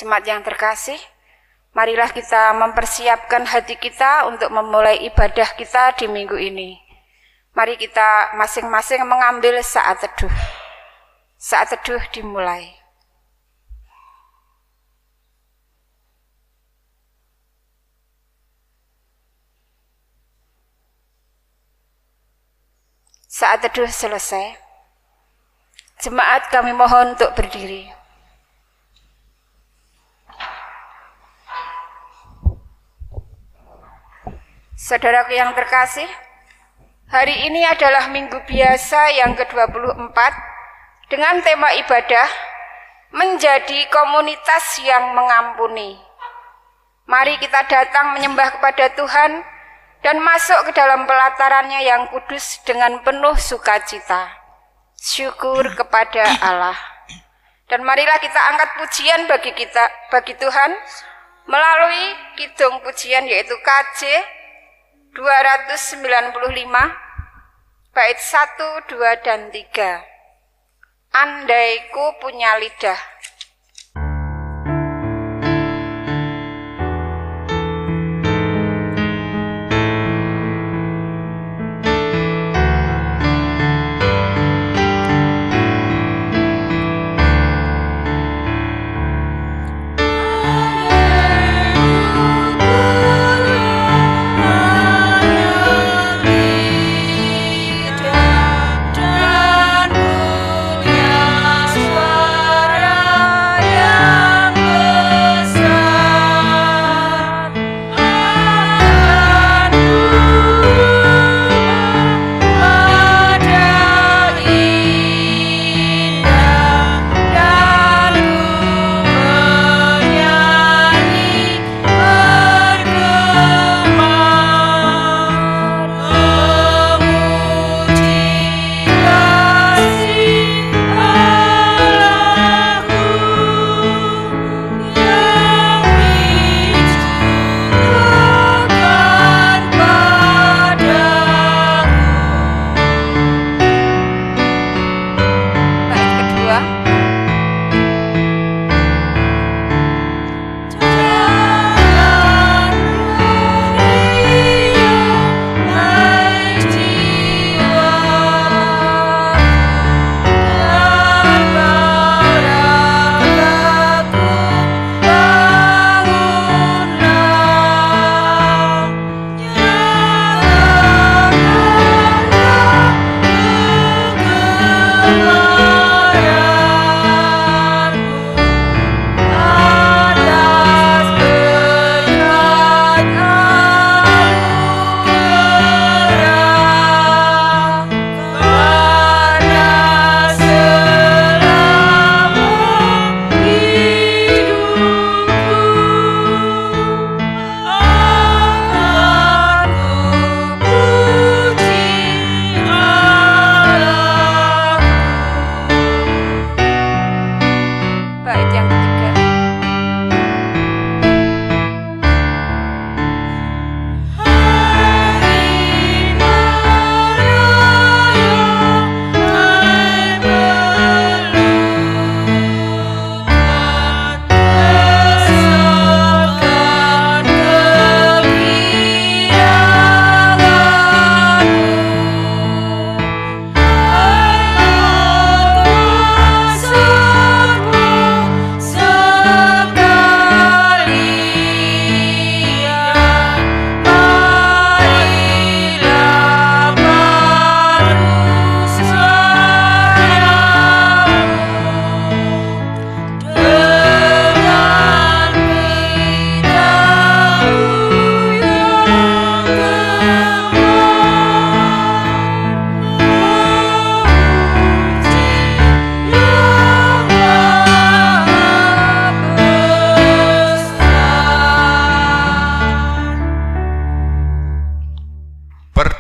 Jemaat yang terkasih, marilah kita mempersiapkan hati kita untuk memulai ibadah kita di minggu ini. Mari kita masing-masing mengambil saat teduh. Saat teduh dimulai. Saat teduh selesai. Jemaat kami mohon untuk berdiri. Saudaraku yang terkasih, hari ini adalah minggu biasa yang ke-24 dengan tema ibadah menjadi komunitas yang mengampuni. Mari kita datang menyembah kepada Tuhan dan masuk ke dalam pelatarannya yang kudus dengan penuh sukacita. Syukur kepada Allah. Dan marilah kita angkat pujian bagi Tuhan melalui kidung pujian yaitu KJ 295 bait 1, 2, dan 3. Andaiku punya lidah.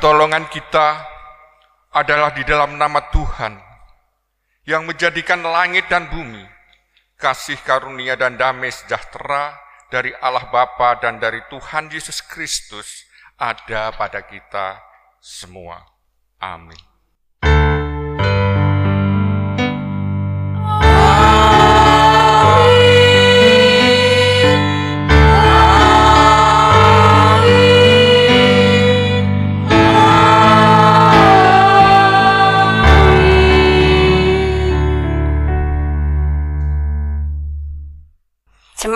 Pertolongan kita adalah di dalam nama Tuhan yang menjadikan langit dan bumi, kasih karunia dan damai sejahtera dari Allah Bapa dan dari Tuhan Yesus Kristus ada pada kita semua. Amin. Amin.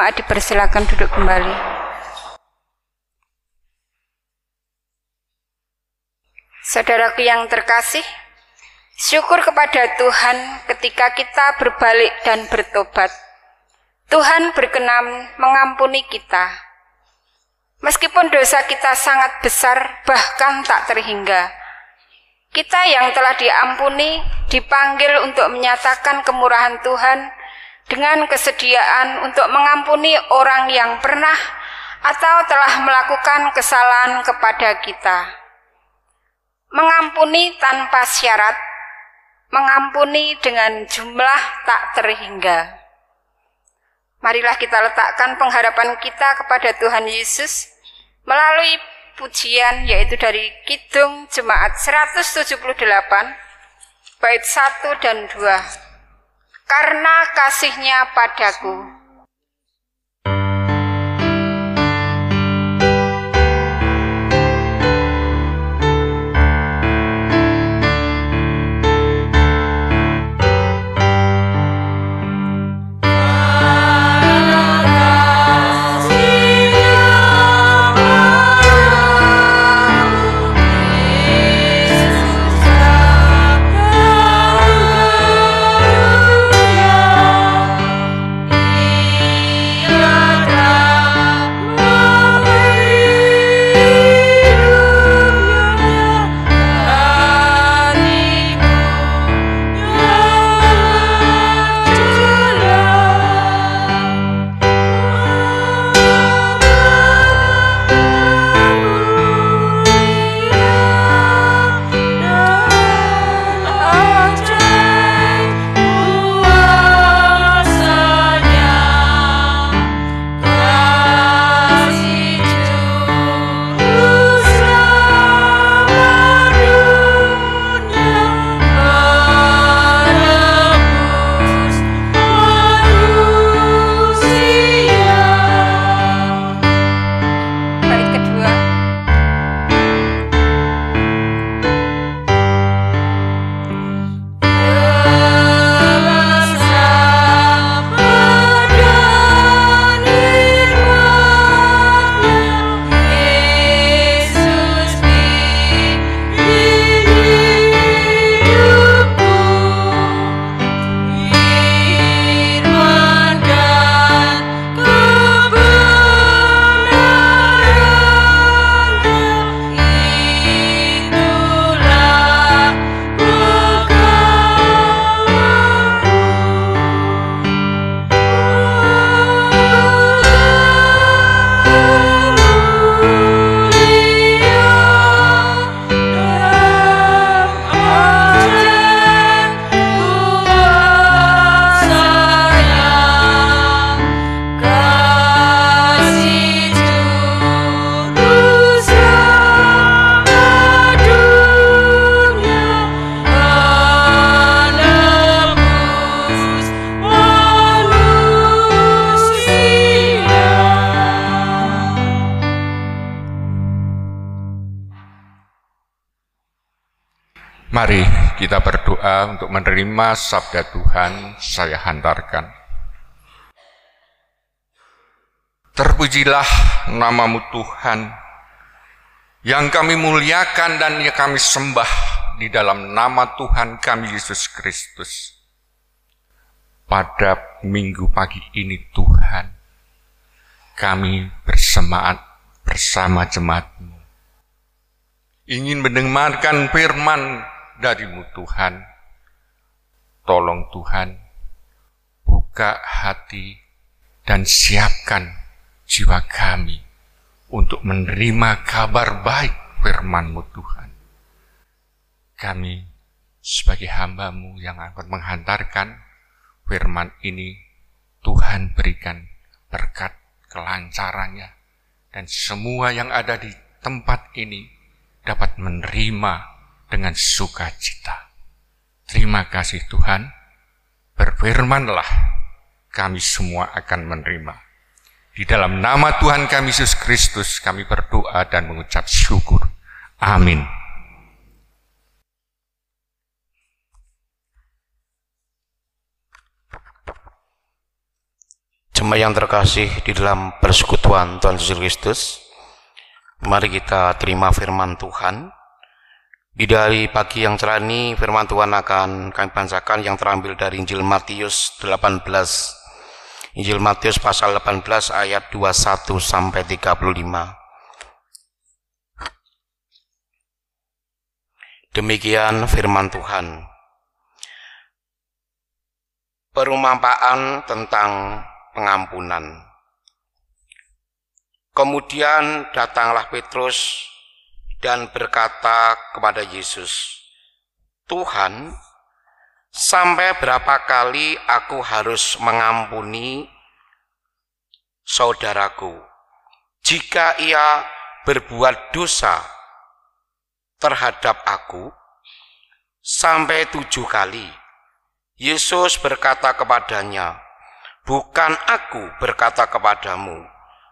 jemaat dipersilakan duduk kembali. Saudaraku yang terkasih, syukur kepada Tuhan ketika kita berbalik dan bertobat. Tuhan berkenan mengampuni kita. Meskipun dosa kita sangat besar, bahkan tak terhingga, kita yang telah diampuni dipanggil untuk menyatakan kemurahan Tuhan dengan kesediaan untuk mengampuni orang yang pernah atau telah melakukan kesalahan kepada kita. Mengampuni tanpa syarat, mengampuni dengan jumlah tak terhingga. Marilah kita letakkan pengharapan kita kepada Tuhan Yesus melalui pujian yaitu dari Kidung Jemaat 178 bait 1 dan 2. Karena kasih-Nya padaku. Mari kita berdoa untuk menerima sabda Tuhan saya hantarkan. Terpujilah nama-Mu Tuhan, yang kami muliakan dan yang kami sembah di dalam nama Tuhan kami Yesus Kristus. Pada minggu pagi ini Tuhan, kami bersemangat bersama jemaat-Mu, ingin mendengarkan firman dari-Mu Tuhan. Tolong Tuhan, buka hati dan siapkan jiwa kami untuk menerima kabar baik firman-Mu Tuhan. Kami sebagai hamba-Mu yang akan menghantarkan firman ini, Tuhan berikan berkat kelancarannya, dan semua yang ada di tempat ini dapat menerima dengan sukacita. Terima kasih Tuhan, berfirmanlah, kami semua akan menerima. Di dalam nama Tuhan kami Yesus Kristus kami berdoa dan mengucap syukur. Amin. Jemaat yang terkasih di dalam persekutuan Tuhan Yesus Kristus, mari kita terima firman Tuhan. Di dari pagi yang cerah ini, firman Tuhan akan kami bacakan yang terambil dari Injil Matius 18. Injil Matius pasal 18 ayat 21 sampai 35. Demikian firman Tuhan. Perumpamaan tentang pengampunan. Kemudian datanglah Petrus dan berkata kepada Yesus, "Tuhan, sampai berapa kali aku harus mengampuni saudaraku jika ia berbuat dosa terhadap aku? Sampai 7 kali?" Yesus berkata kepadanya, "Bukan aku berkata kepadamu,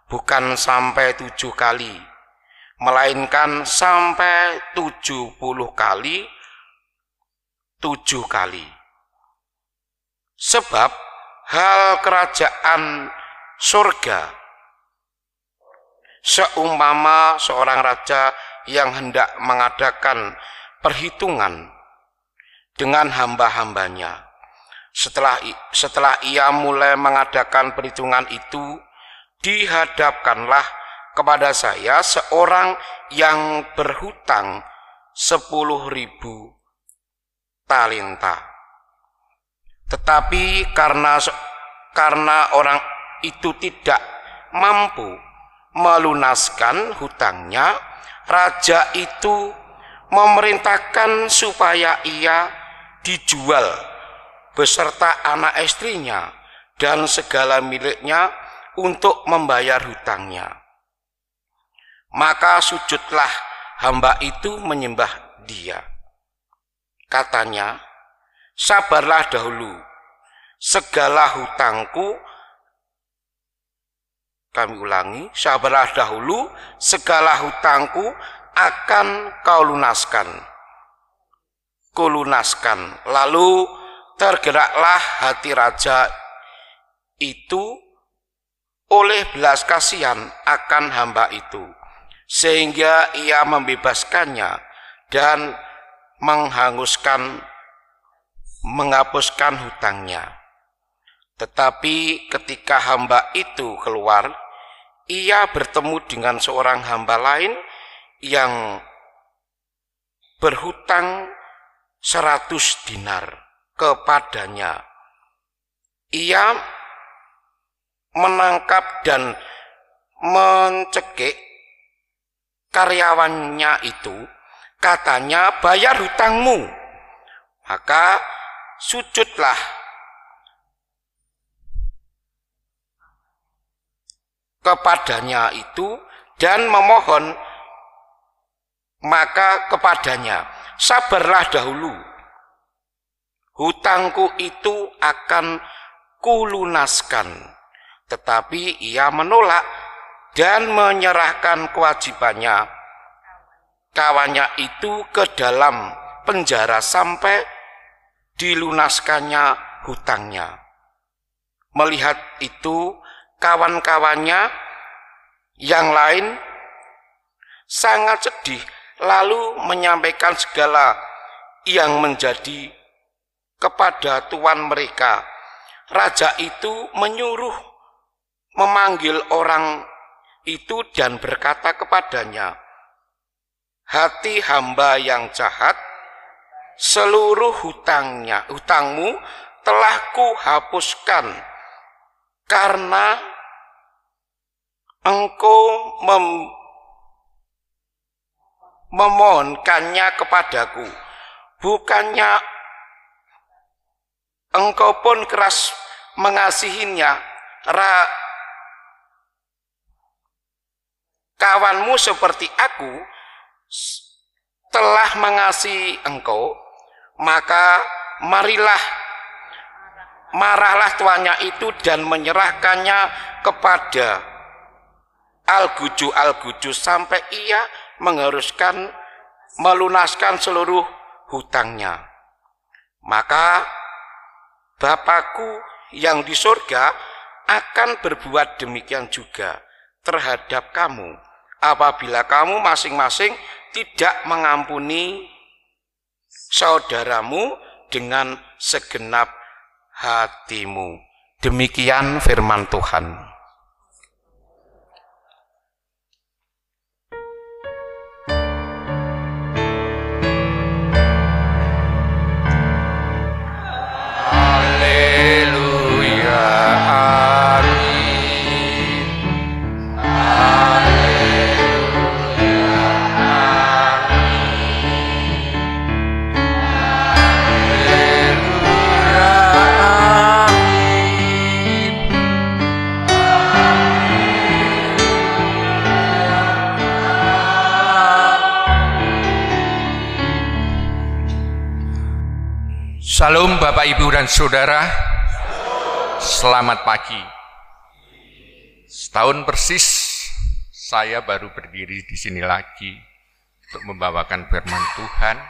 bukan sampai 7 kali, melainkan sampai 70 kali 7 kali. Sebab hal kerajaan surga seumpama seorang raja yang hendak mengadakan perhitungan dengan hamba-hambanya. Setelah ia mulai mengadakan perhitungan itu, dihadapkanlah kepada saya seorang yang berhutang 10.000 talenta. Tetapi karena orang itu tidak mampu melunaskan hutangnya, raja itu memerintahkan supaya ia dijual beserta anak istrinya dan segala miliknya untuk membayar hutangnya. Maka sujudlah hamba itu menyembah dia. Katanya, sabarlah dahulu, segala hutangku," kami ulangi, sabarlah dahulu, segala hutangku akan kau lunaskan. Kulunaskan. Lalu tergeraklah hati raja itu oleh belas kasihan akan hamba itu, sehingga ia membebaskannya dan menghapuskan hutangnya. Tetapi ketika hamba itu keluar, ia bertemu dengan seorang hamba lain yang berhutang 100 dinar kepadanya. Ia menangkap dan mencekik karyawannya itu, katanya, "Bayar hutangmu." Maka sujudlah kepadanya itu dan memohon maka kepadanya, "Sabarlah dahulu, hutangku itu akan kulunaskan." Tetapi ia menolak dan menyerahkan kewajibannya kawannya itu ke dalam penjara sampai dilunaskannya hutangnya. Melihat itu, kawan-kawannya yang lain sangat sedih, lalu menyampaikan segala yang menjadi kepada tuan mereka. Raja itu menyuruh memanggil orang itu dan berkata kepadanya, "Hati hamba yang jahat, seluruh hutangmu telah kuhapuskan karena engkau memohonkannya kepadaku. Bukannya engkau pun keras mengasihinya, kawanmu seperti aku telah mengasihi engkau, maka marahlah tuannya itu dan menyerahkannya kepada Al-Guju sampai ia mengharuskan melunaskan seluruh hutangnya. Maka Bapakku yang di surga akan berbuat demikian juga terhadap kamu apabila kamu masing-masing tidak mengampuni saudaramu dengan segenap hatimu. Demikian firman Tuhan. Salam Bapak Ibu dan Saudara, selamat pagi. Setahun persis saya baru berdiri di sini lagi untuk membawakan firman Tuhan,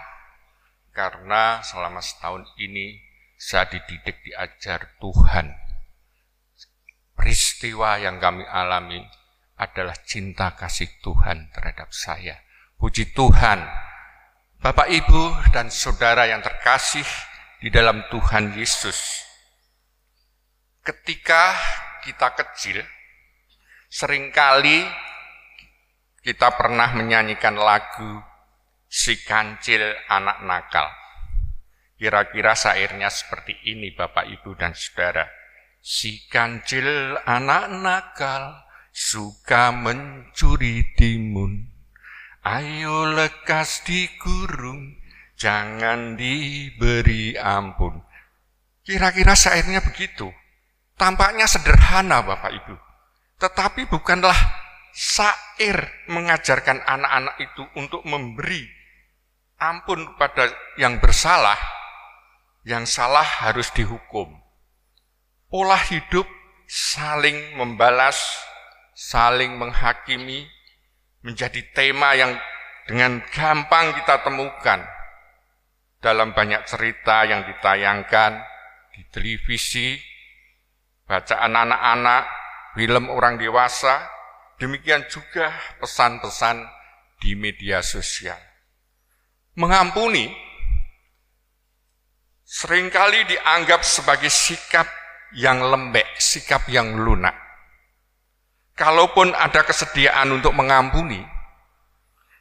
karena selama setahun ini saya dididik diajar Tuhan. Peristiwa yang kami alami adalah cinta kasih Tuhan terhadap saya. Puji Tuhan, Bapak Ibu dan Saudara yang terkasih di dalam Tuhan Yesus. Ketika kita kecil, seringkali kita pernah menyanyikan lagu Si Kancil Anak Nakal. Kira-kira syairnya seperti ini Bapak Ibu dan Saudara. Si kancil anak nakal, suka mencuri timun. Ayo lekas dikurung, jangan diberi ampun. Kira-kira syairnya begitu. Tampaknya sederhana Bapak Ibu. Tetapi bukanlah syair mengajarkan anak-anak itu untuk memberi ampun kepada yang bersalah. Yang salah harus dihukum. Pola hidup saling membalas, saling menghakimi, menjadi tema yang dengan gampang kita temukan dalam banyak cerita yang ditayangkan di televisi, bacaan anak-anak, film orang dewasa, demikian juga pesan-pesan di media sosial. Mengampuni seringkali dianggap sebagai sikap yang lembek, sikap yang lunak. Kalaupun ada kesediaan untuk mengampuni,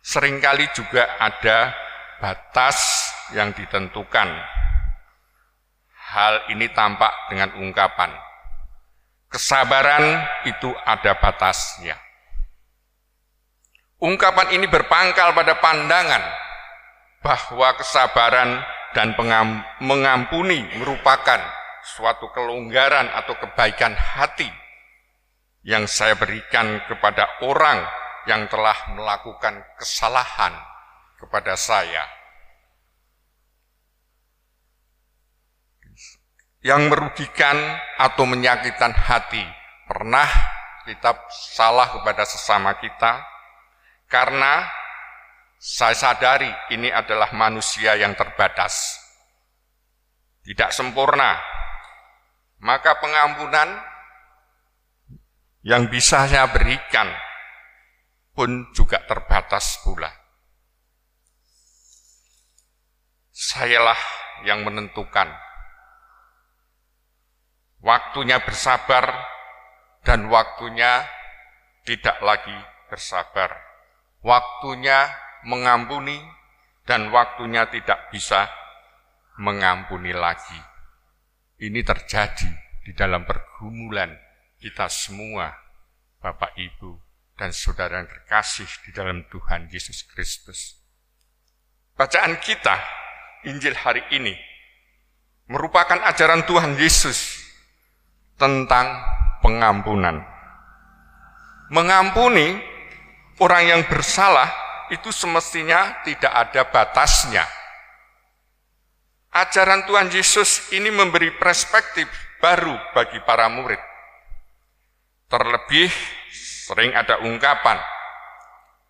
seringkali juga ada batas yang ditentukan. Hal ini tampak dengan ungkapan, kesabaran itu ada batasnya. Ungkapan ini berpangkal pada pandangan bahwa kesabaran dan mengampuni merupakan suatu kelonggaran atau kebaikan hati yang saya berikan kepada orang yang telah melakukan kesalahan kepada saya. Yang merugikan atau menyakitkan hati. Pernah kita salah kepada sesama kita, karena saya sadari ini adalah manusia yang terbatas, tidak sempurna. Maka pengampunan yang bisa saya berikan pun juga terbatas pula. Sayalah yang menentukan waktunya bersabar dan waktunya tidak lagi bersabar. Waktunya mengampuni dan waktunya tidak bisa mengampuni lagi. Ini terjadi di dalam pergumulan kita semua, Bapak, Ibu, dan Saudara yang terkasih di dalam Tuhan Yesus Kristus. Bacaan kita, Injil hari ini, merupakan ajaran Tuhan Yesus tentang pengampunan. Mengampuni orang yang bersalah itu semestinya tidak ada batasnya. Ajaran Tuhan Yesus ini memberi perspektif baru bagi para murid. Terlebih sering ada ungkapan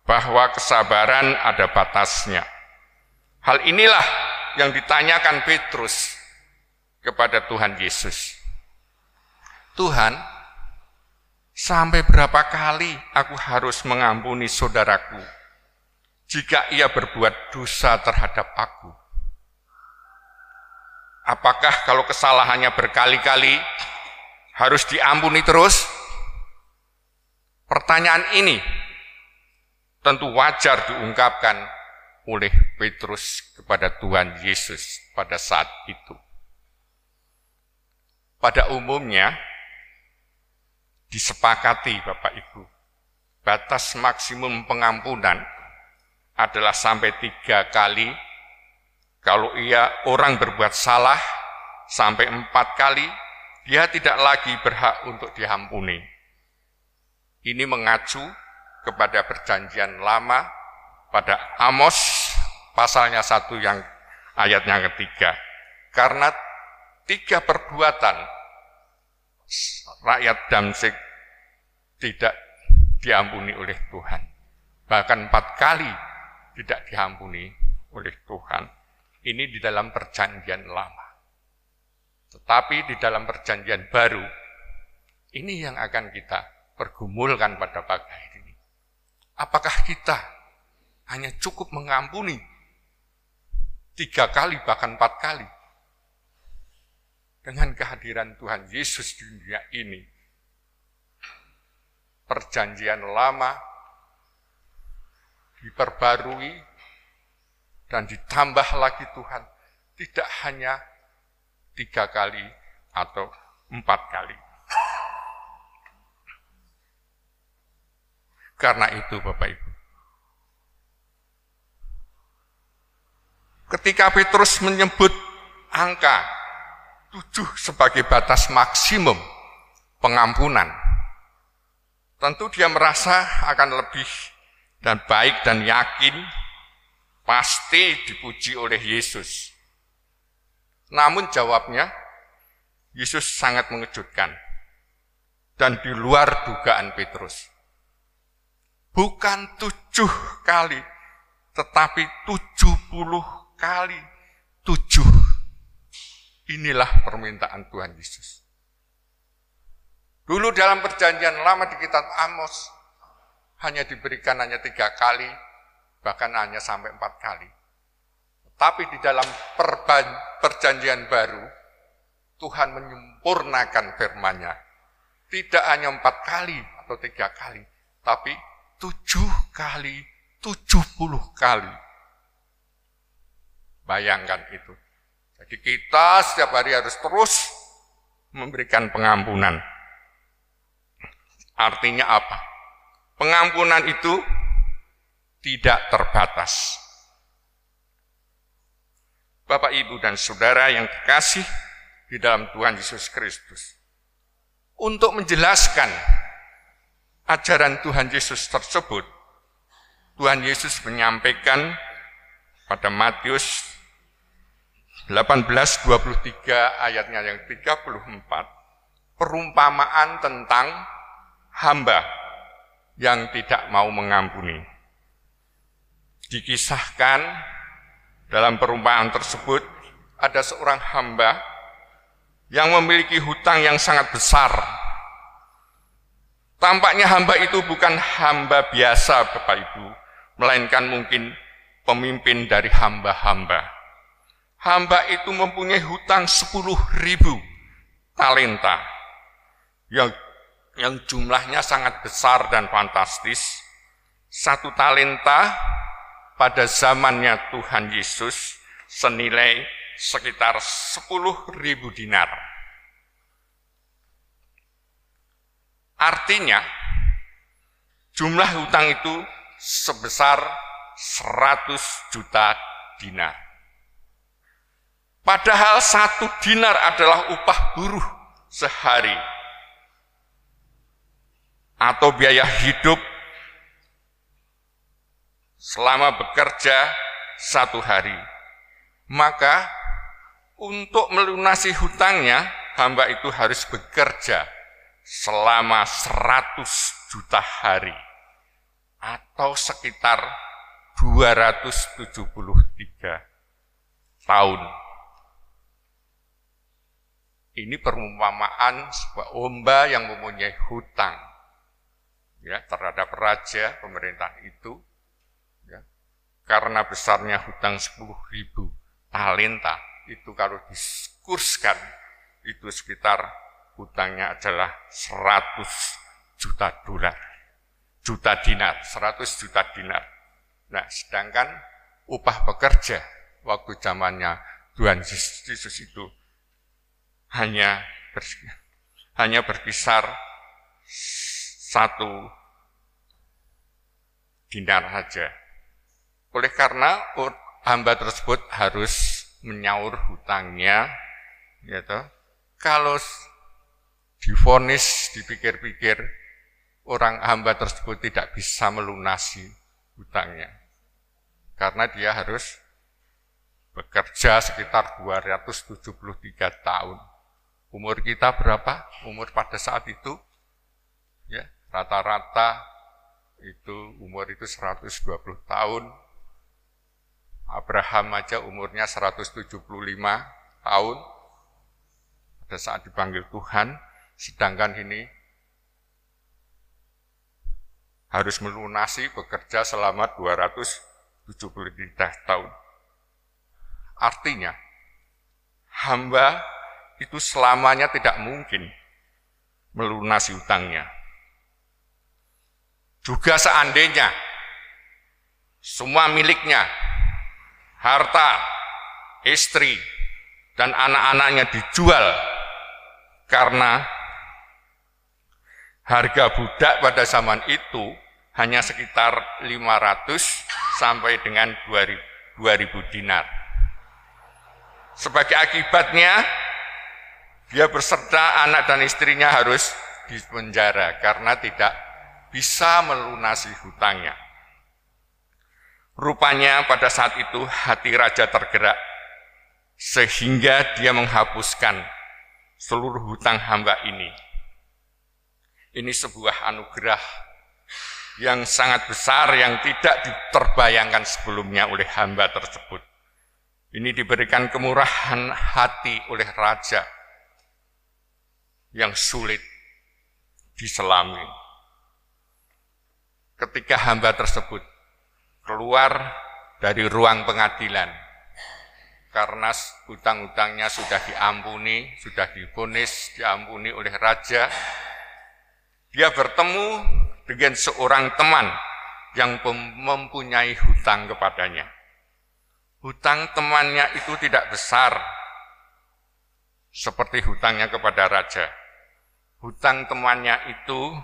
bahwa kesabaran ada batasnya. Hal inilah yang ditanyakan Petrus kepada Tuhan Yesus. Tuhan, Sampai berapa kali aku harus mengampuni saudaraku jika ia berbuat dosa terhadap aku? Apakah kalau kesalahannya berkali-kali harus diampuni terus? Pertanyaan ini tentu wajar diungkapkan oleh Petrus kepada Tuhan Yesus pada saat itu. Pada umumnya, disepakati Bapak Ibu, batas maksimum pengampunan adalah sampai 3 kali. Kalau orang berbuat salah sampai 4 kali, dia tidak lagi berhak untuk diampuni. Ini mengacu kepada perjanjian lama pada Amos pasalnya 1 yang ayatnya ketiga. Karena 3 perbuatan rakyat Damsyik tidak diampuni oleh Tuhan. Bahkan 4 kali tidak diampuni oleh Tuhan. Ini di dalam perjanjian lama. Tetapi di dalam perjanjian baru, ini yang akan kita pergumulkan pada pagi hari ini. Apakah kita hanya cukup mengampuni 3 kali bahkan 4 kali? Dengan kehadiran Tuhan Yesus di dunia ini, perjanjian lama diperbarui dan ditambah lagi Tuhan, tidak hanya 3 kali atau 4 kali. Karena itu Bapak Ibu, ketika Petrus menyebut angka 7 sebagai batas maksimum pengampunan, tentu dia merasa akan lebih dan baik dan yakin pasti dipuji oleh Yesus. Namun jawabnya, Yesus sangat mengejutkan dan di luar dugaan Petrus. Bukan 7 kali, tetapi 70 kali 7. Inilah permintaan Tuhan Yesus. Dulu dalam perjanjian lama di kitab Amos, hanya diberikan hanya 3 kali, bahkan hanya sampai 4 kali. Tapi di dalam perjanjian baru, Tuhan menyempurnakan firman-Nya. Tidak hanya 4 kali atau 3 kali, tapi 7 kali, 70 kali. Bayangkan itu. Jadi kita setiap hari harus terus memberikan pengampunan. Artinya apa? Pengampunan itu tidak terbatas. Bapak, Ibu, dan Saudara yang kekasih di dalam Tuhan Yesus Kristus. Untuk menjelaskan ajaran Tuhan Yesus tersebut, Tuhan Yesus menyampaikan pada Matius 18:23 ayatnya yang 34, perumpamaan tentang hamba yang tidak mau mengampuni. Dikisahkan dalam perumpamaan tersebut, ada seorang hamba yang memiliki hutang yang sangat besar. Tampaknya hamba itu bukan hamba biasa, Bapak Ibu, melainkan mungkin pemimpin dari hamba-hamba. Hamba itu mempunyai hutang 10.000 talenta, yang jumlahnya sangat besar dan fantastis. 1 talenta pada zamannya Tuhan Yesus senilai sekitar 10.000 dinar. Artinya, jumlah hutang itu sebesar 100 juta dinar. Padahal 1 dinar adalah upah buruh sehari atau biaya hidup selama bekerja 1 hari. Maka untuk melunasi hutangnya, hamba itu harus bekerja selama 100 juta hari atau sekitar 273 tahun. Ini perumpamaan sebuah hamba yang mempunyai hutang ya terhadap raja pemerintah itu, ya, karena besarnya hutang 10.000 talenta, itu kalau diskurskan itu sekitar hutangnya adalah 100 juta dolar, juta dinar, 100 juta dinar. Nah, sedangkan upah pekerja waktu zamannya Tuhan Yesus itu hanya berkisar 1 dinar saja. Oleh karena hamba tersebut harus menyaur hutangnya, gitu. Kalau divonis, dipikir-pikir, orang hamba tersebut tidak bisa melunasi hutangnya. Karena dia harus bekerja sekitar 273 tahun. Umur kita berapa? Umur pada saat itu, ya, rata-rata itu umur itu 120 tahun. Abraham aja umurnya 175 tahun pada saat dipanggil Tuhan, sedangkan ini harus melunasi bekerja selama 273 tahun. Artinya, hamba itu selamanya tidak mungkin melunasi hutangnya. Juga seandainya semua miliknya, harta, istri, dan anak-anaknya dijual karena harga budak pada zaman itu hanya sekitar 500 sampai dengan 2.000 dinar. Sebagai akibatnya, dia beserta anak dan istrinya harus dipenjara karena tidak bisa melunasi hutangnya. Rupanya pada saat itu hati raja tergerak, sehingga dia menghapuskan seluruh hutang hamba ini. Ini sebuah anugerah yang sangat besar yang tidak terbayangkan sebelumnya oleh hamba tersebut. Ini diberikan kemurahan hati oleh raja yang sulit diselami. Ketika hamba tersebut keluar dari ruang pengadilan, karena hutang-hutangnya sudah diampuni, sudah divonis, diampuni oleh raja, dia bertemu dengan seorang teman yang mempunyai hutang kepadanya. Hutang temannya itu tidak besar seperti hutangnya kepada raja. Hutang temannya itu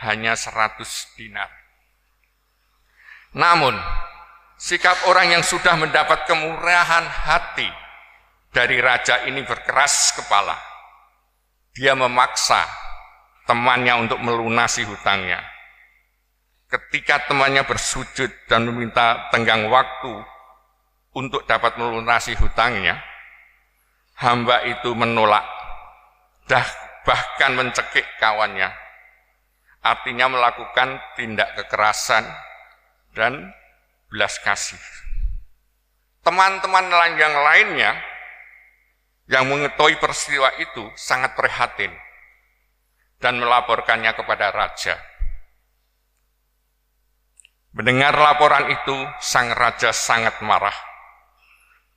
hanya 100 dinar. Namun, sikap orang yang sudah mendapat kemurahan hati dari raja ini berkeras kepala. Dia memaksa temannya untuk melunasi hutangnya. Ketika temannya bersujud dan meminta tenggang waktu untuk dapat melunasi hutangnya, hamba itu menolak, bahkan mencekik kawannya. Artinya melakukan tindak kekerasan dan belas kasih. Teman-teman yang lainnya yang mengetahui peristiwa itu sangat prihatin dan melaporkannya kepada raja. Mendengar laporan itu, sang raja sangat marah.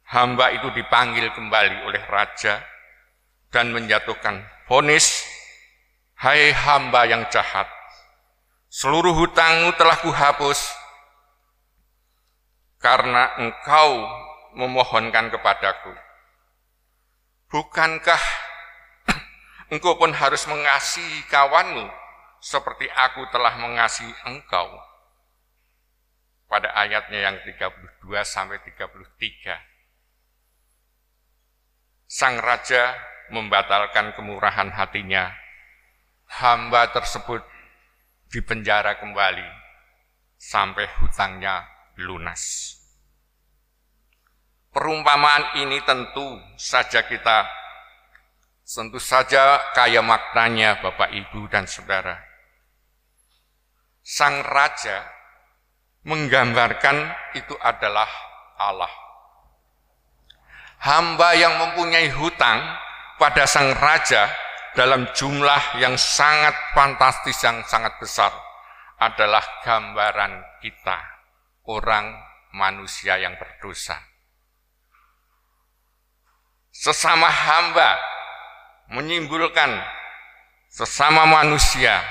Hamba itu dipanggil kembali oleh raja dan menjatuhkan vonis, "Hai hamba yang jahat, seluruh hutangmu telah kuhapus karena engkau memohonkan kepadaku. Bukankah engkau pun harus mengasihi kawanmu seperti aku telah mengasihi engkau?" Pada ayatnya yang 32 sampai 33. Sang raja membatalkan kemurahan hatinya. Hamba tersebut dipenjara kembali sampai hutangnya lunas. Perumpamaan ini tentu saja kaya maknanya Bapak, Ibu, dan Saudara. Sang raja menggambarkan itu adalah Allah. Hamba yang mempunyai hutang pada sang raja dalam jumlah yang sangat fantastis, yang sangat besar. adalah gambaran kita, orang manusia yang berdosa. Sesama hamba menyimpulkan sesama manusia,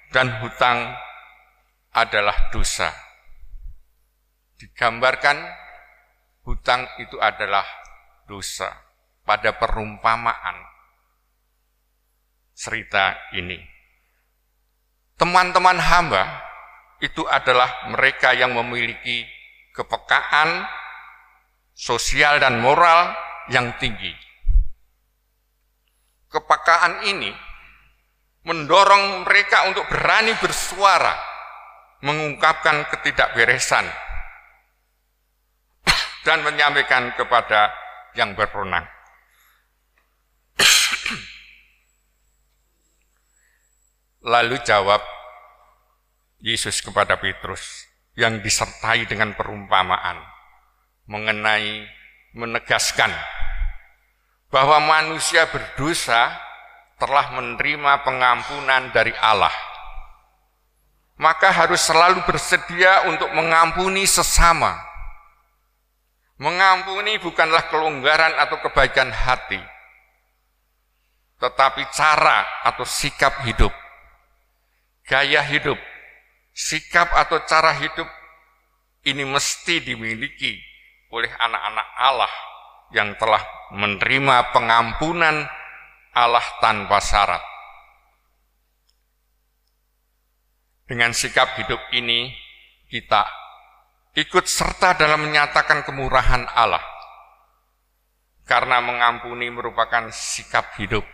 dan hutang adalah dosa. Digambarkan hutang itu adalah dosa pada perumpamaan cerita ini. Teman-teman hamba itu adalah mereka yang memiliki kepekaan sosial dan moral yang tinggi. Kepekaan ini mendorong mereka untuk berani bersuara, mengungkapkan ketidakberesan, dan menyampaikan kepada yang berwenang. Lalu jawab Yesus kepada Petrus yang disertai dengan perumpamaan mengenai menegaskan bahwa manusia berdosa telah menerima pengampunan dari Allah. Maka harus selalu bersedia untuk mengampuni sesama. Mengampuni bukanlah kelonggaran atau kebaikan hati, tetapi cara atau sikap hidup. Gaya hidup, sikap atau cara hidup ini mesti dimiliki oleh anak-anak Allah yang telah menerima pengampunan Allah tanpa syarat. Dengan sikap hidup ini, kita ikut serta dalam menyatakan kemurahan Allah. Karena mengampuni merupakan sikap hidup,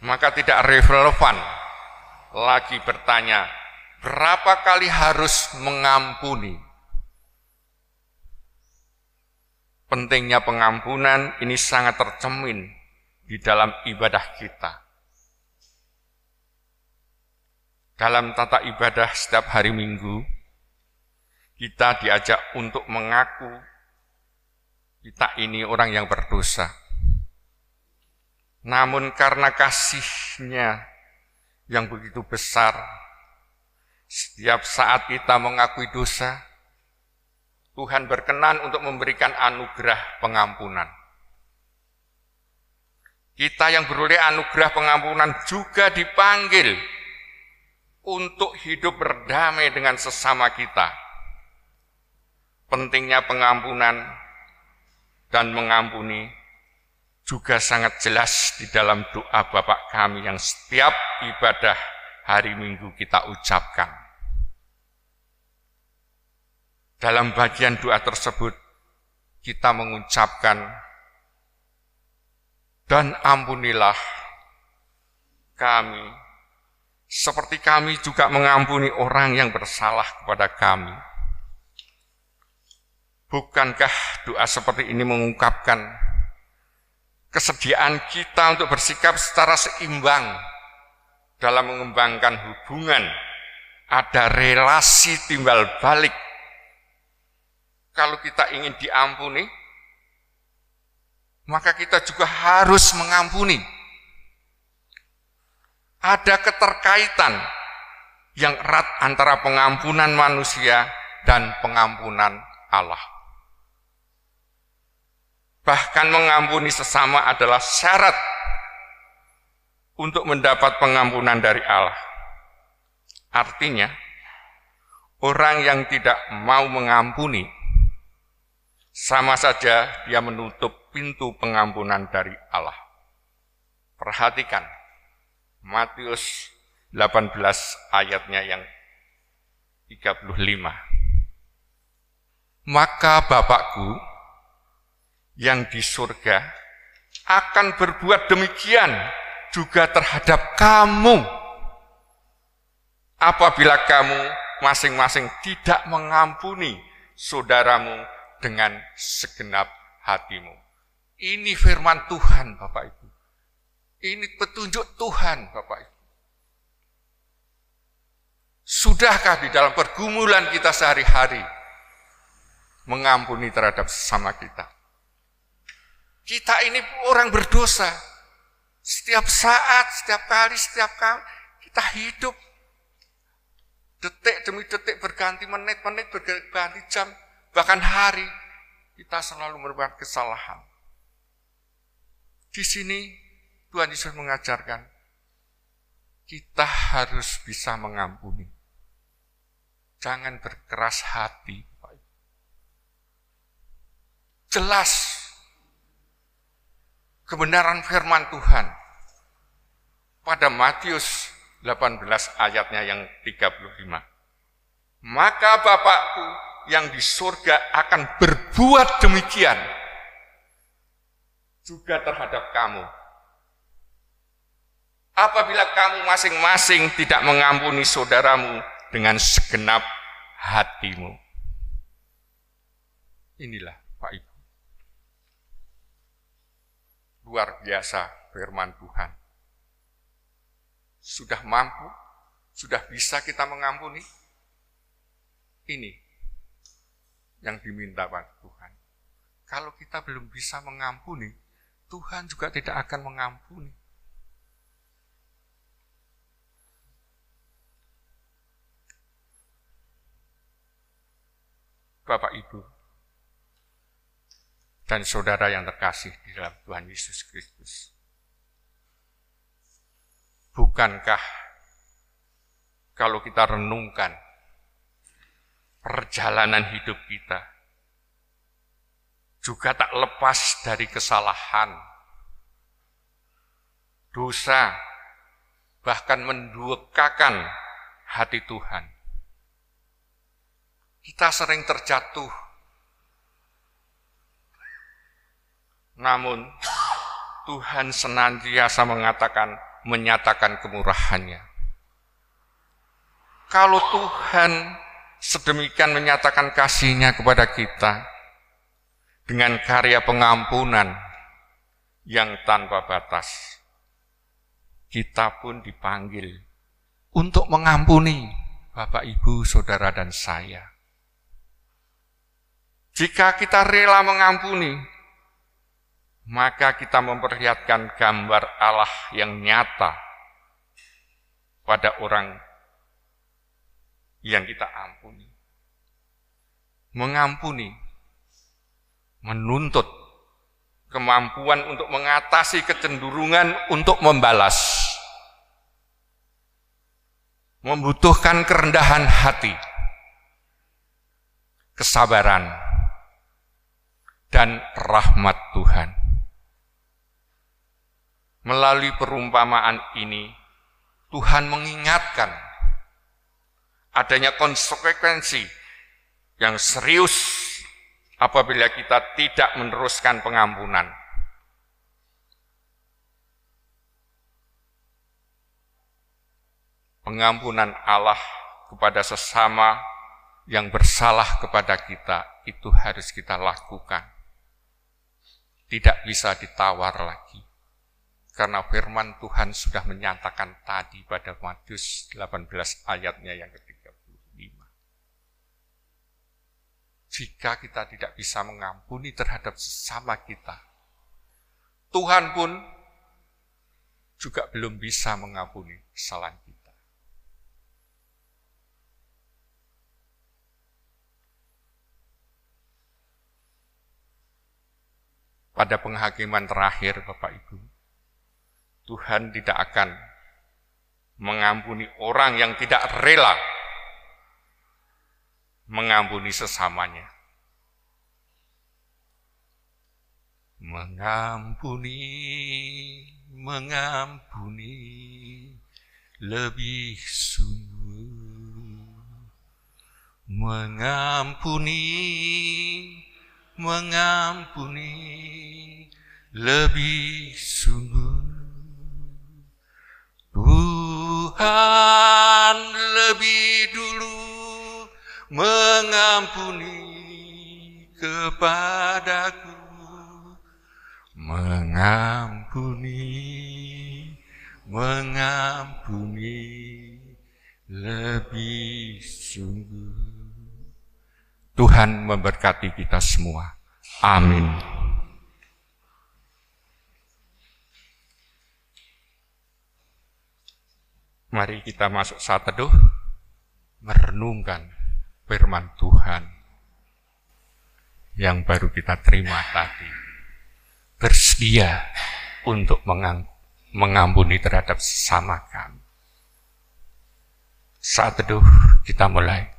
maka tidak relevan lagi bertanya, berapa kali harus mengampuni? Pentingnya pengampunan ini sangat tercermin di dalam ibadah kita. Dalam tata ibadah setiap hari Minggu, kita diajak untuk mengaku kita ini orang yang berdosa. Namun karena kasih-Nya yang begitu besar, setiap saat kita mengakui dosa, Tuhan berkenan untuk memberikan anugerah pengampunan. Kita yang beroleh anugerah pengampunan juga dipanggil untuk hidup berdamai dengan sesama kita. Pentingnya pengampunan dan mengampuni juga sangat jelas di dalam doa Bapa kami yang setiap ibadah hari Minggu kita ucapkan. Dalam bagian doa tersebut, kita mengucapkan, dan ampunilah kami, seperti kami juga mengampuni orang yang bersalah kepada kami. Bukankah doa seperti ini mengungkapkan kesediaan kita untuk bersikap secara seimbang dalam mengembangkan hubungan, ada relasi timbal balik. Kalau kita ingin diampuni, maka kita juga harus mengampuni. Ada keterkaitan yang erat antara pengampunan manusia dan pengampunan Allah. Bahkan mengampuni sesama adalah syarat untuk mendapat pengampunan dari Allah. Artinya, orang yang tidak mau mengampuni, sama saja dia menutup pintu pengampunan dari Allah. Perhatikan, Matius 18 ayatnya yang 35. Maka Bapakku yang di surga akan berbuat demikian juga terhadap kamu apabila kamu masing-masing tidak mengampuni saudaramu dengan segenap hatimu. Ini firman Tuhan, Bapak Ibu. Ini petunjuk Tuhan, Bapak Ibu. Sudahkah di dalam pergumulan kita sehari-hari mengampuni terhadap sesama kita? Kita ini orang berdosa. Setiap saat, setiap kali kita hidup Detik demi detik berganti menit, menit berganti jam, bahkan hari, kita selalu berbuat kesalahan. Di sini Tuhan Yesus mengajarkan, kita harus bisa mengampuni. Jangan berkeras hati. Jelas kebenaran firman Tuhan pada Matius 18 ayatnya yang 35. Maka Bapakku yang di surga akan berbuat demikian juga terhadap kamu. Apabila kamu masing-masing tidak mengampuni saudaramu dengan segenap hatimu. Inilah Pak Ibu. Luar biasa firman Tuhan. Sudah mampu, sudah bisa kita mengampuni. Ini yang diminta Pak Tuhan. Kalau kita belum bisa mengampuni, Tuhan juga tidak akan mengampuni. Bapak, Ibu, dan saudara yang terkasih di dalam Tuhan Yesus Kristus. Bukankah kalau kita renungkan perjalanan hidup kita juga tak lepas dari kesalahan, dosa, bahkan mendukakan hati Tuhan. Kita sering terjatuh. Namun Tuhan senantiasa menyatakan kemurahan-Nya. Kalau Tuhan sedemikian menyatakan kasih-Nya kepada kita dengan karya pengampunan yang tanpa batas, kita pun dipanggil untuk mengampuni Bapak, Ibu, Saudara, dan saya. Jika kita rela mengampuni, maka kita memperlihatkan gambar Allah yang nyata pada orang yang kita ampuni. Mengampuni, menuntut kemampuan untuk mengatasi kecenderungan untuk membalas, membutuhkan kerendahan hati, kesabaran, dan rahmat Tuhan. Melalui perumpamaan ini, Tuhan mengingatkan adanya konsekuensi yang serius apabila kita tidak meneruskan pengampunan. Pengampunan Allah kepada sesama yang bersalah kepada kita itu harus kita lakukan. Tidak bisa ditawar lagi. Karena firman Tuhan sudah menyatakan tadi pada Matius 18 ayatnya yang ke-35. Jika kita tidak bisa mengampuni terhadap sesama kita, Tuhan pun juga belum bisa mengampuni kesalahan kita. Pada penghakiman terakhir, Bapak Ibu, Tuhan tidak akan mengampuni orang yang tidak rela mengampuni sesamanya. Mengampuni, mengampuni, lebih sungguh. Mengampuni, mengampuni, lebih sungguh. Tuhan lebih dulu mengampuni kepadaku. Mengampuni, mengampuni, lebih sungguh. Tuhan memberkati kita semua. Amin. Mari kita masuk saat teduh merenungkan firman Tuhan yang baru kita terima tadi. Bersedia untuk mengampuni terhadap sesama kami. Saat teduh kita mulai.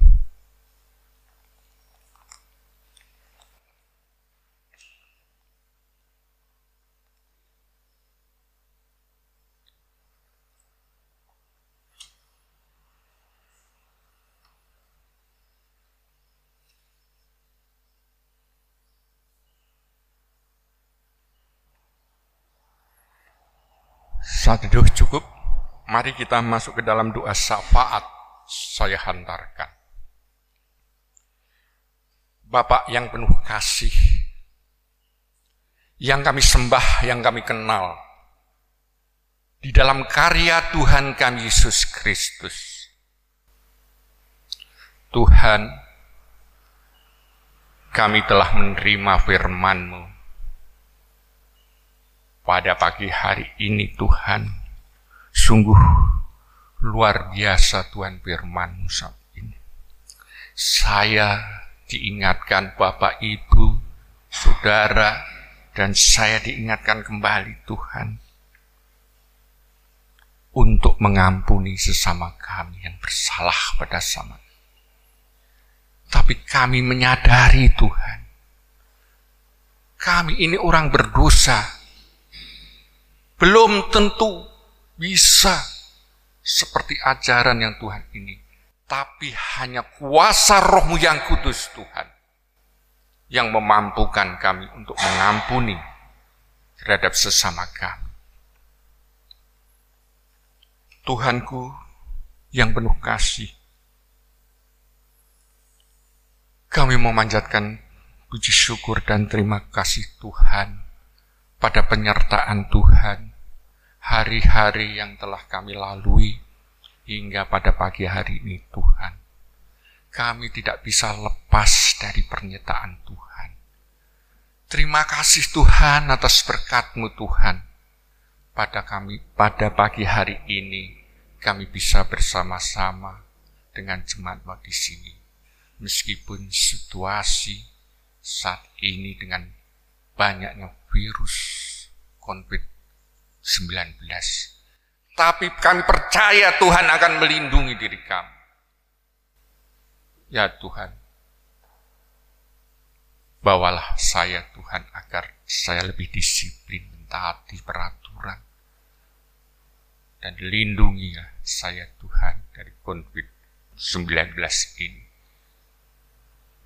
Saat teduh cukup, mari kita masuk ke dalam doa syafaat saya hantarkan. Bapa yang penuh kasih, yang kami sembah, yang kami kenal, di dalam karya Tuhan kami Yesus Kristus. Tuhan, kami telah menerima firman-Mu. Pada pagi hari ini Tuhan, sungguh luar biasa Tuhan firman-Mu saat ini. Saya diingatkan Bapak, Ibu, Saudara, dan saya diingatkan kembali Tuhan, untuk mengampuni sesama kami yang bersalah pada zaman. Tapi kami menyadari Tuhan, kami ini orang berdosa, belum tentu bisa seperti ajaran yang Tuhan ini. Tapi hanya kuasa Roh-Mu yang kudus Tuhan, yang memampukan kami untuk mengampuni terhadap sesama kami. Tuhanku yang penuh kasih, kami memanjatkan puji syukur dan terima kasih Tuhan pada penyertaan Tuhan, hari-hari yang telah kami lalui hingga pada pagi hari ini Tuhan. Kami tidak bisa lepas dari pernyataan Tuhan. Terima kasih Tuhan atas berkat-Mu Tuhan. Pada pagi hari ini kami bisa bersama-sama dengan jemaat di sini. Meskipun situasi saat ini dengan banyaknya virus COVID-19. Tapi kami percaya Tuhan akan melindungi diri kami. Ya Tuhan, bawalah saya Tuhan agar saya lebih disiplin mentaati peraturan. Dan lindungilah saya Tuhan dari COVID-19 ini.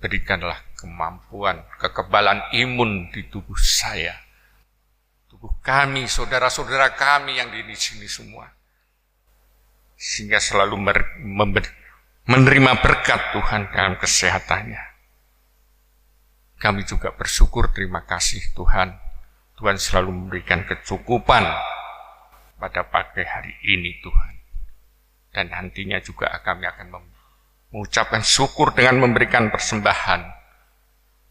Berikanlah kemampuan, kekebalan imun di tubuh saya, tubuh kami, saudara-saudara kami yang di sini semua, sehingga selalu menerima berkat Tuhan dalam kesehatannya. Kami juga bersyukur, terima kasih Tuhan. Tuhan selalu memberikan kecukupan pada pagi hari ini Tuhan. Dan nantinya juga kami akan mengucapkan syukur dengan memberikan persembahan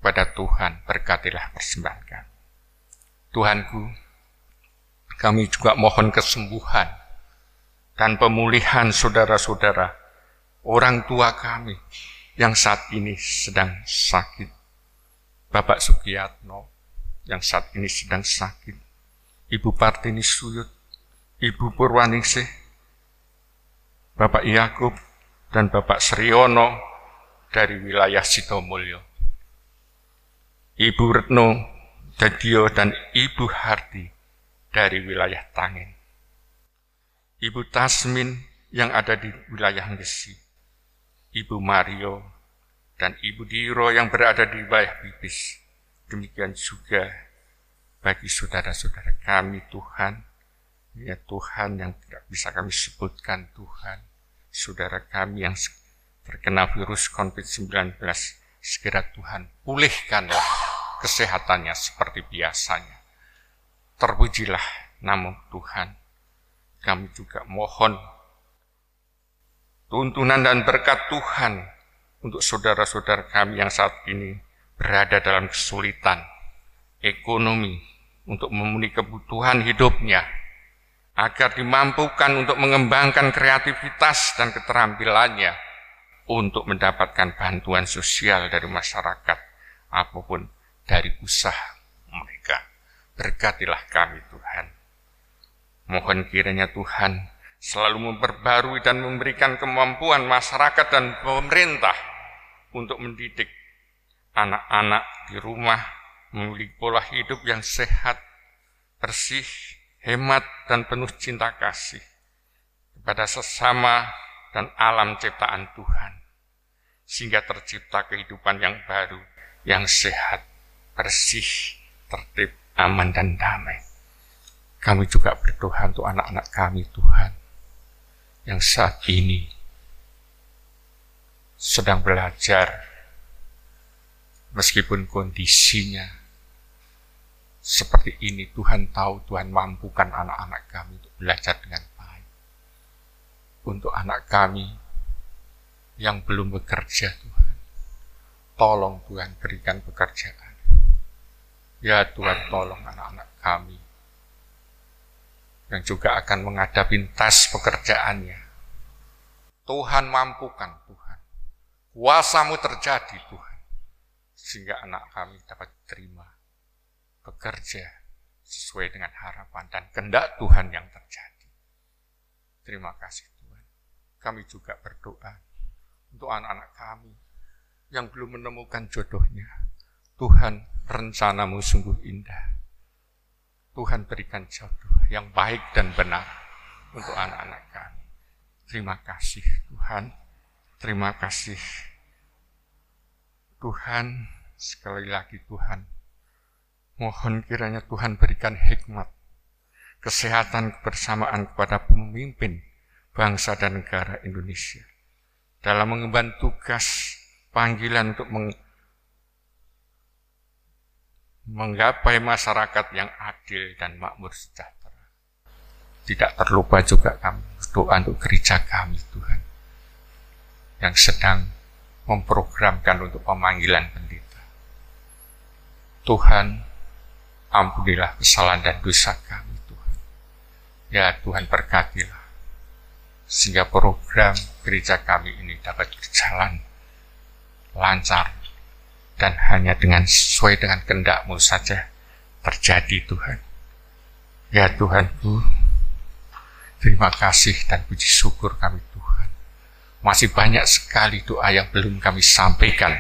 pada Tuhan. Berkatilah persembahan kami. Tuhanku, kami juga mohon kesembuhan dan pemulihan saudara-saudara, orang tua kami yang saat ini sedang sakit. Bapak Sukiyatno yang saat ini sedang sakit. Ibu Partini Suyut, Ibu Purwaningsih, Bapak Yakub, dan Bapak Sriono dari wilayah Sitomulyo. Ibu Retno Dadio dan Ibu Hardi dari wilayah Tangen. Ibu Tasmin yang ada di wilayah Ngesi. Ibu Mario dan Ibu Diro yang berada di wilayah Bibis. Demikian juga bagi saudara-saudara kami Tuhan. Ya Tuhan yang tidak bisa kami sebutkan Tuhan. Saudara kami yang terkena virus COVID-19, segera Tuhan pulihkanlah kesehatannya seperti biasanya. Terpujilah nama Tuhan. Kami juga mohon tuntunan dan berkat Tuhan untuk saudara-saudara kami yang saat ini berada dalam kesulitan ekonomi untuk memenuhi kebutuhan hidupnya, agar dimampukan untuk mengembangkan kreativitas dan keterampilannya untuk mendapatkan bantuan sosial dari masyarakat apapun dari usaha mereka. Berkatilah kami Tuhan. Mohon kiranya Tuhan selalu memperbarui dan memberikan kemampuan masyarakat dan pemerintah untuk mendidik anak-anak di rumah memiliki pola hidup yang sehat, bersih, hemat, dan penuh cinta kasih kepada sesama dan alam ciptaan Tuhan, sehingga tercipta kehidupan yang baru, yang sehat, bersih, tertib, aman, dan damai. Kami juga berdoa untuk anak-anak kami Tuhan, yang saat ini sedang belajar, meskipun kondisinya seperti ini. Tuhan tahu, Tuhan mampukan anak-anak kami untuk belajar dengan baik. Untuk anak kami yang belum bekerja Tuhan, tolong Tuhan berikan pekerjaan. Ya Tuhan, tolong anak-anak kami yang juga akan menghadapi tes pekerjaannya. Tuhan mampukan Tuhan. Kuasa-Mu terjadi Tuhan, sehingga anak kami dapat terima bekerja sesuai dengan harapan dan kehendak Tuhan yang terjadi. Terima kasih Tuhan. Kami juga berdoa untuk anak-anak kami yang belum menemukan jodohnya. Tuhan, rencana-Mu sungguh indah. Tuhan berikan jodoh yang baik dan benar untuk anak-anak kami. Terima kasih Tuhan. Terima kasih Tuhan. Sekali lagi Tuhan, mohon kiranya Tuhan berikan hikmat, kesehatan, kebersamaan kepada pemimpin bangsa dan negara Indonesia dalam mengemban tugas panggilan untuk menggapai masyarakat yang adil dan makmur sejahtera. Tidak terlupa juga kami berdoa untuk gereja kami Tuhan, yang sedang memprogramkan untuk pemanggilan pendeta. Tuhan, ampunilah kesalahan dan dosa kami Tuhan. Ya Tuhan, berkatilah sehingga program gereja kami ini dapat berjalan lancar dan hanya dengan sesuai dengan kehendak-Mu saja terjadi Tuhan. Ya Tuhanku, terima kasih dan puji syukur kami Tuhan. Masih banyak sekali doa yang belum kami sampaikan,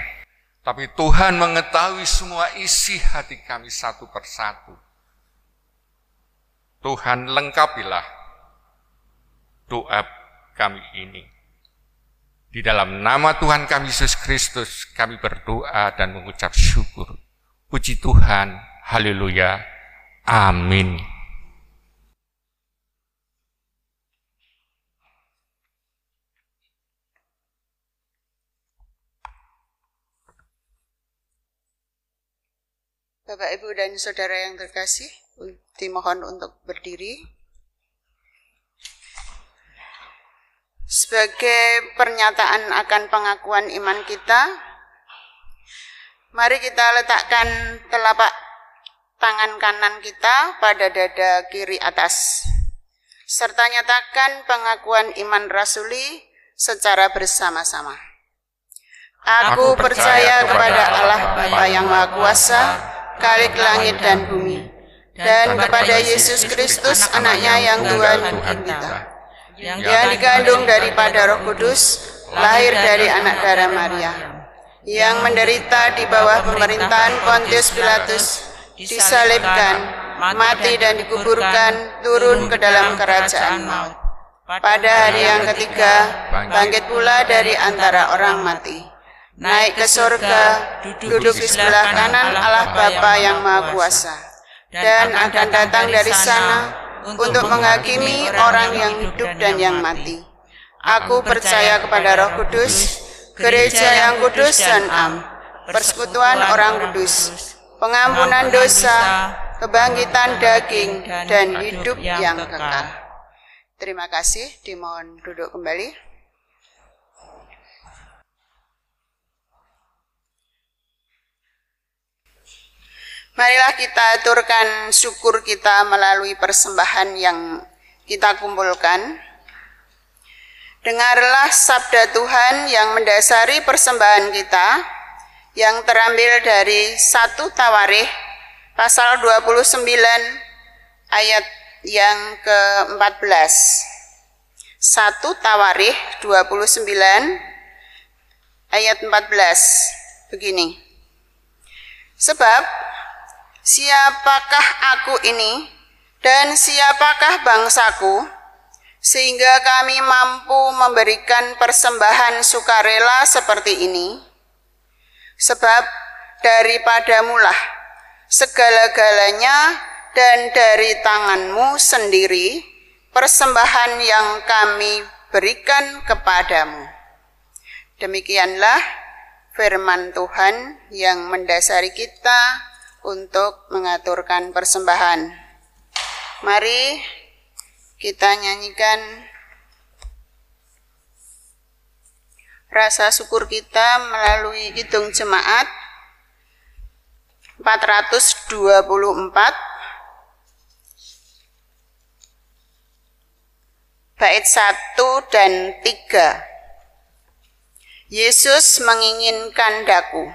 tapi Tuhan mengetahui semua isi hati kami satu persatu. Tuhan, lengkapilah doa kami ini. Di dalam nama Tuhan kami Yesus Kristus, kami berdoa dan mengucap syukur. Puji Tuhan, haleluya, amin. Bapak, Ibu, dan Saudara yang terkasih, dimohon untuk berdiri. Sebagai pernyataan akan pengakuan iman kita, mari kita letakkan telapak tangan kanan kita pada dada kiri atas, serta nyatakan pengakuan iman rasuli secara bersama-sama. Aku percaya kepada Allah Bapa yang Maha Kuasa, Khalik langit dan bumi, dan kepada Yesus Kristus anaknya yang Tuhan kita, yang dikandung daripada Roh Kudus, lahir dari anak darah Maria, yang menderita di bawah pemerintahan Pontius Pilatus, disalibkan, mati dan dikuburkan, turun ke dalam kerajaan maut. Pada hari yang ketiga, bangkit pula dari antara orang mati, naik ke surga, duduk di sebelah kanan Allah Bapa yang Maha Kuasa, dan akan datang dari sana untuk menghakimi orang yang hidup dan yang mati. Aku percaya kepada Roh Kudus, gereja yang kudus dan am, persekutuan orang kudus, pengampunan dosa, kebangkitan daging, dan hidup yang kekal. Terima kasih, dimohon duduk kembali. Marilah kita aturkan syukur kita melalui persembahan yang kita kumpulkan. Dengarlah sabda Tuhan yang mendasari persembahan kita, yang terambil dari 1 Tawarikh pasal 29 ayat yang ke-14. 1 Tawarikh 29 ayat 14 begini. Sebab siapakah aku ini dan siapakah bangsaku, sehingga kami mampu memberikan persembahan sukarela seperti ini? Sebab daripadamulah segala-galanya, dan dari tanganmu sendiri persembahan yang kami berikan kepadamu. Demikianlah firman Tuhan yang mendasari kita untuk mengaturkan persembahan. Mari kita nyanyikan rasa syukur kita melalui kidung jemaat 424 bait 1 dan 3. Yesus menginginkan daku.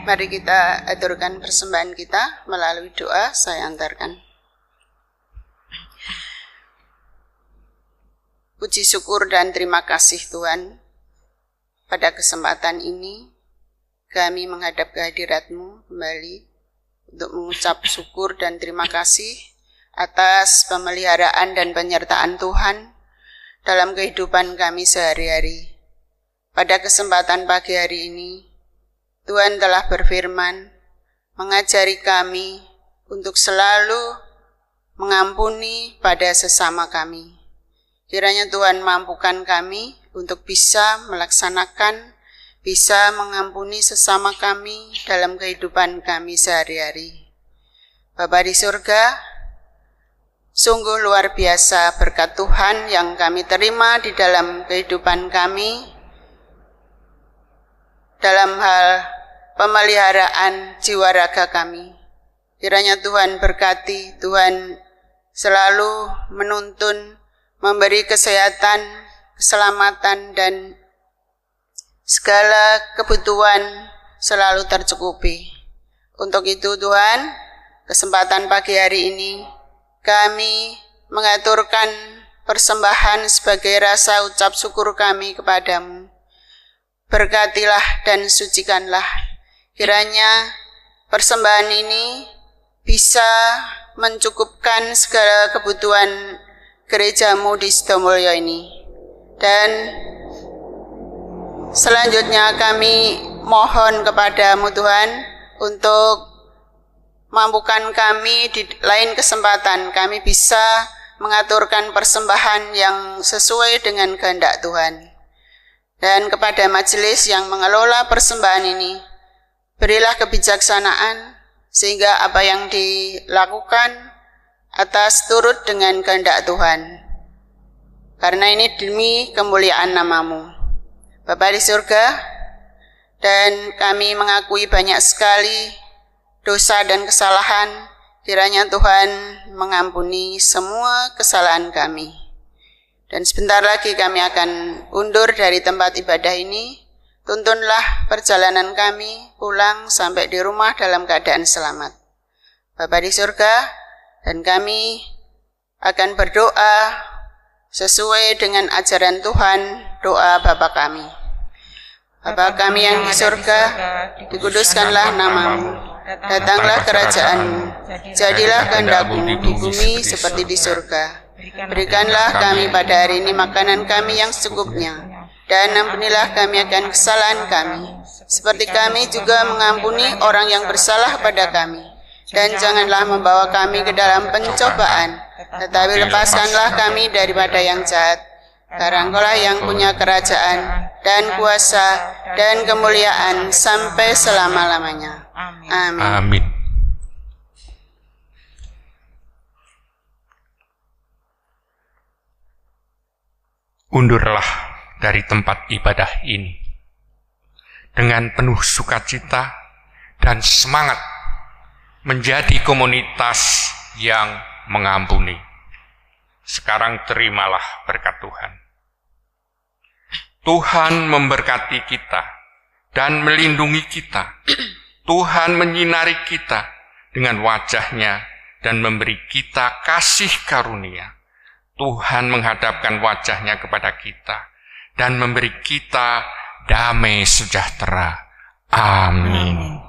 Mari kita aturkan persembahan kita melalui doa. Saya antarkan. Puji syukur dan terima kasih Tuhan. Pada kesempatan ini kami menghadap kehadirat-Mu kembali untuk mengucap syukur dan terima kasih atas pemeliharaan dan penyertaan Tuhan dalam kehidupan kami sehari-hari. Pada kesempatan pagi hari ini, Tuhan telah berfirman, mengajari kami untuk selalu mengampuni pada sesama kami. Kiranya Tuhan mampukan kami untuk bisa melaksanakan, bisa mengampuni sesama kami dalam kehidupan kami sehari-hari. Bapa di surga, sungguh luar biasa berkat Tuhan yang kami terima di dalam kehidupan kami, dalam hal pemeliharaan jiwa raga kami. Kiranya Tuhan berkati, Tuhan selalu menuntun, memberi kesehatan, keselamatan, dan segala kebutuhan selalu tercukupi. Untuk itu Tuhan, kesempatan pagi hari ini kami mengaturkan persembahan sebagai rasa ucap syukur kami kepadamu. Berkatilah dan sucikanlah. Kiranya persembahan ini bisa mencukupkan segala kebutuhan gerejamu di Sidomulyo ini. Dan selanjutnya kami mohon kepadamu Tuhan untuk mampukan kami di lain kesempatan kami bisa mengaturkan persembahan yang sesuai dengan kehendak Tuhan. Dan kepada majelis yang mengelola persembahan ini, berilah kebijaksanaan sehingga apa yang dilakukan atas turut dengan kehendak Tuhan. Karena ini demi kemuliaan namamu. Bapa di surga, dan kami mengakui banyak sekali dosa dan kesalahan, kiranya Tuhan mengampuni semua kesalahan kami. Dan sebentar lagi kami akan undur dari tempat ibadah ini. Tuntunlah perjalanan kami pulang sampai di rumah dalam keadaan selamat. Bapa di surga, dan kami akan berdoa sesuai dengan ajaran Tuhan, doa Bapa kami. Bapa kami yang di surga, dikuduskanlah namamu, datanglah kerajaanmu, jadilah kehendak-Mu di bumi seperti di surga. Berikanlah kami pada hari ini makanan kami yang secukupnya, dan ampunilah kami akan kesalahan kami, seperti kami juga mengampuni orang yang bersalah pada kami. Dan janganlah membawa kami ke dalam pencobaan, tetapi lepaskanlah kami daripada yang jahat. Karena Engkaulah yang punya kerajaan dan kuasa dan kemuliaan sampai selama-lamanya. Amin. Amin. Undurlah dari tempat ibadah ini dengan penuh sukacita dan semangat menjadi komunitas yang mengampuni. Sekarang terimalah berkat Tuhan. Tuhan memberkati kita dan melindungi kita. Tuhan menyinari kita dengan wajah-Nya dan memberi kita kasih karunia. Tuhan menghadapkan wajah-Nya kepada kita dan memberi kita damai sejahtera. Amin.